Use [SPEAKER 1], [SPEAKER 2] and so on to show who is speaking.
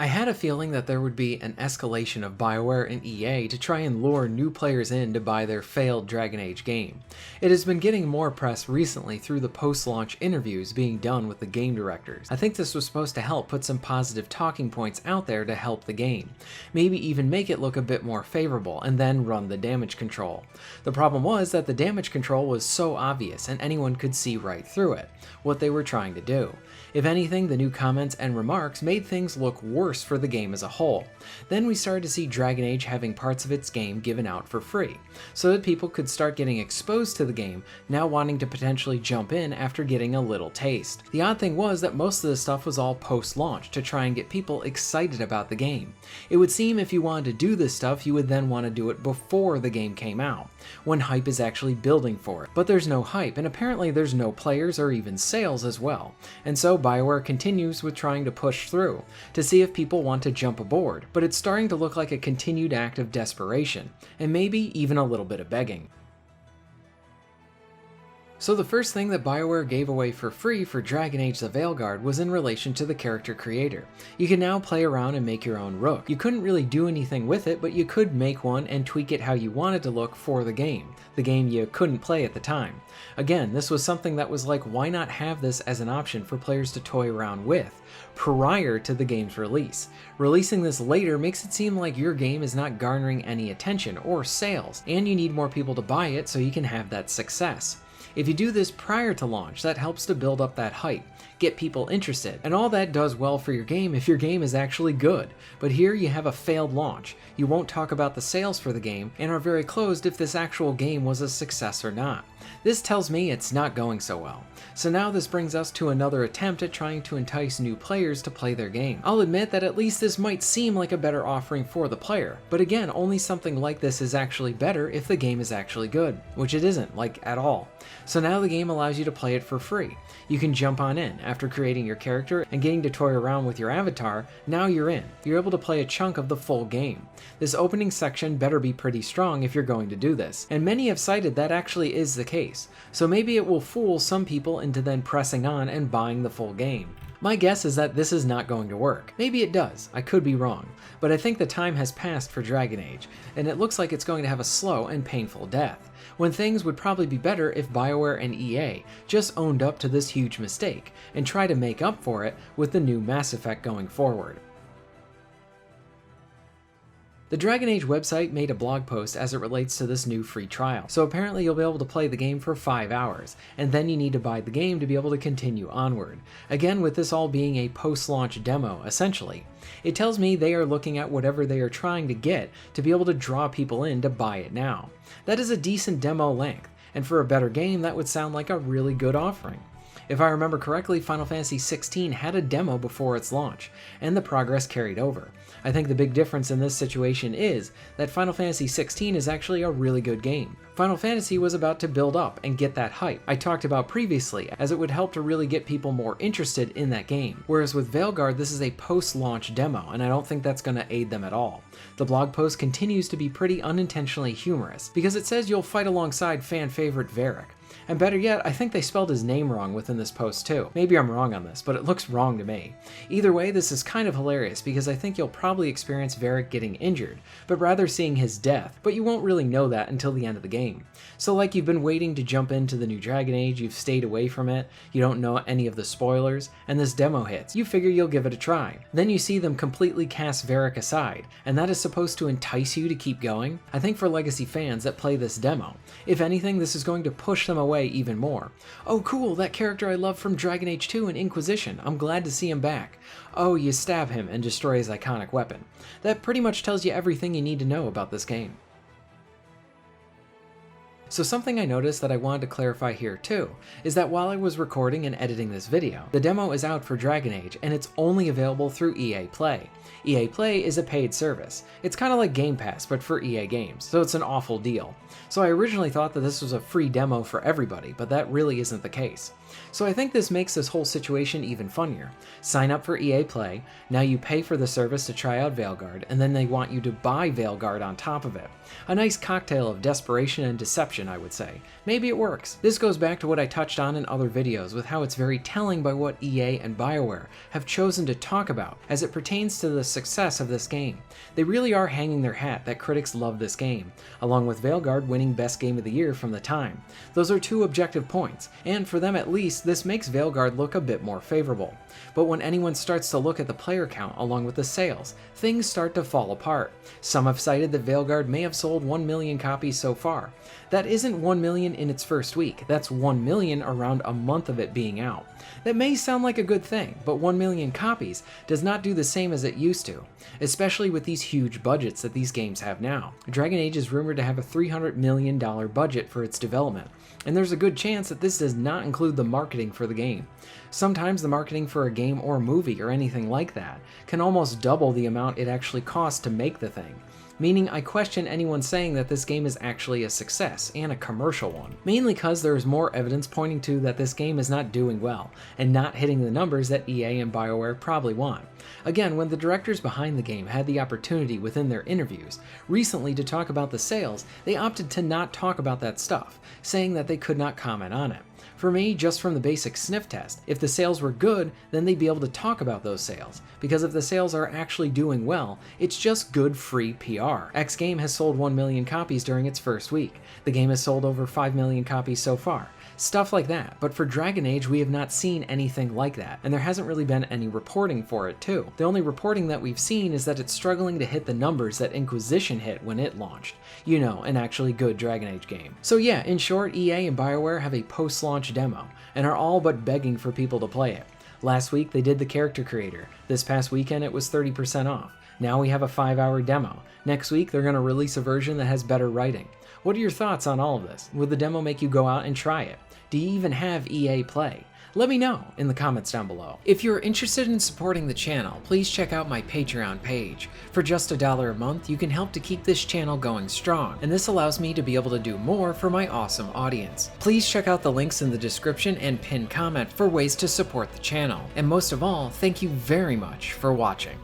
[SPEAKER 1] I had a feeling that there would be an escalation of BioWare and EA to try and lure new players in to buy their failed Dragon Age game. It has been getting more press recently through the post-launch interviews being done with the game directors. I think this was supposed to help put some positive talking points out there to help the game. Maybe even make it look a bit more favorable, and then run the damage control. The problem was that the damage control was so obvious and anyone could see right through it, what they were trying to do. If anything, the new comments and remarks made things look worse for the game as a whole. Then we started to see Dragon Age having parts of its game given out for free, so that people could start getting exposed to the game, now wanting to potentially jump in after getting a little taste. The odd thing was that most of this stuff was all post-launch to try and get people excited about the game. It would seem if you wanted to do this stuff, you would then want to do it before the game came out, when hype is actually building for it. But there's no hype, and apparently there's no players or even sales as well, and so BioWare continues with trying to push through to see if people want to jump aboard, but it's starting to look like a continued act of desperation, and maybe even a little bit of begging. So the first thing that BioWare gave away for free for Dragon Age the Veilguard was in relation to the character creator. You can now play around and make your own rook. You couldn't really do anything with it, but you could make one and tweak it how you wanted to look for the game you couldn't play at the time. Again, this was something that was like, why not have this as an option for players to toy around with prior to the game's release? Releasing this later makes it seem like your game is not garnering any attention or sales, and you need more people to buy it so you can have that success. If you do this prior to launch, that helps to build up that hype, get people interested, and all that does well for your game if your game is actually good. But here you have a failed launch. You won't talk about the sales for the game, and are very closed if this actual game was a success or not. This tells me it's not going so well. So now this brings us to another attempt at trying to entice new players to play their game. I'll admit that at least this might seem like a better offering for the player, but again, only something like this is actually better if the game is actually good, which it isn't, like at all. So now the game allows you to play it for free. You can jump on in. After creating your character and getting to toy around with your avatar, now you're in. You're able to play a chunk of the full game. This opening section better be pretty strong if you're going to do this, and many have cited that actually is the case, so maybe it will fool some people into then pressing on and buying the full game. My guess is that this is not going to work. Maybe it does, I could be wrong, but I think the time has passed for Dragon Age, and it looks like it's going to have a slow and painful death, when things would probably be better if BioWare and EA just owned up to this huge mistake, and try to make up for it with the new Mass Effect going forward. The Dragon Age website made a blog post as it relates to this new free trial, so apparently you'll be able to play the game for 5 hours, and then you need to buy the game to be able to continue onward. Again, with this all being a post-launch demo, essentially. It tells me they are looking at whatever they are trying to get to be able to draw people in to buy it now. That is a decent demo length, and for a better game that would sound like a really good offering. If I remember correctly, Final Fantasy XVI had a demo before its launch, and the progress carried over. I think the big difference in this situation is that Final Fantasy XVI is actually a really good game. Final Fantasy was about to build up and get that hype I talked about previously, as it would help to really get people more interested in that game. Whereas with Veilguard, this is a post-launch demo, and I don't think that's going to aid them at all. The blog post continues to be pretty unintentionally humorous, because it says you'll fight alongside fan favorite Varric. And better yet, I think they spelled his name wrong within this post too. Maybe I'm wrong on this, but it looks wrong to me. Either way, this is kind of hilarious because I think you'll probably experience Varric getting injured, but rather seeing his death, but you won't really know that until the end of the game. So like you've been waiting to jump into the new Dragon Age, you've stayed away from it, you don't know any of the spoilers, and this demo hits. You figure you'll give it a try. Then you see them completely cast Varric aside, and that is supposed to entice you to keep going? I think for Legacy fans that play this demo, if anything, this is going to push them away even more. Oh cool, that character I love from Dragon Age 2 and Inquisition, I'm glad to see him back. Oh, you stab him and destroy his iconic weapon. That pretty much tells you everything you need to know about this game. So something I noticed that I wanted to clarify here too, is that while I was recording and editing this video, the demo is out for Dragon Age and it's only available through EA Play. EA Play is a paid service. It's kind of like Game Pass, but for EA games, so it's an awful deal. So I originally thought that this was a free demo for everybody, but that really isn't the case. So I think this makes this whole situation even funnier. Sign up for EA Play, now you pay for the service to try out Veilguard, and then they want you to buy Veilguard on top of it. A nice cocktail of desperation and deception option, I would say. Maybe it works. This goes back to what I touched on in other videos with how it's very telling by what EA and BioWare have chosen to talk about as it pertains to the success of this game. They really are hanging their hat that critics love this game, along with Veilguard winning Best Game of the Year from the time. Those are two objective points, and for them at least, this makes Veilguard look a bit more favorable. But when anyone starts to look at the player count along with the sales, things start to fall apart. Some have cited that Veilguard may have sold 1 million copies so far. That isn't 1 million in its first week, that's 1 million around a month of it being out. That may sound like a good thing, but 1 million copies does not do the same as it used to, especially with these huge budgets that these games have now. Dragon Age is rumored to have a $300 million budget for its development, and there's a good chance that this does not include the marketing for the game. Sometimes the marketing for a game or movie or anything like that can almost double the amount it actually costs to make the thing. Meaning I question anyone saying that this game is actually a success, and a commercial one. Mainly because there is more evidence pointing to that this game is not doing well, and not hitting the numbers that EA and BioWare probably want. Again, when the directors behind the game had the opportunity within their interviews recently to talk about the sales, they opted to not talk about that stuff, saying that they could not comment on it. For me, just from the basic sniff test, if the sales were good, then they'd be able to talk about those sales. Because if the sales are actually doing well, it's just good free PR. X game has sold 1 million copies during its first week. The game has sold over 5 million copies so far. Stuff like that, but for Dragon Age we have not seen anything like that, and there hasn't really been any reporting for it too. The only reporting that we've seen is that it's struggling to hit the numbers that Inquisition hit when it launched. You know, an actually good Dragon Age game. So yeah, in short, EA and BioWare have a post-launch demo, and are all but begging for people to play it. Last week they did the character creator, this past weekend it was 30% off. Now we have a 5-hour demo. Next week they're going to release a version that has better writing. What are your thoughts on all of this? Would the demo make you go out and try it? Do you even have EA Play? Let me know in the comments down below. If you're interested in supporting the channel, please check out my Patreon page. For just $1 a month, you can help to keep this channel going strong, and this allows me to be able to do more for my awesome audience. Please check out the links in the description and pinned comment for ways to support the channel. And most of all, thank you very much for watching.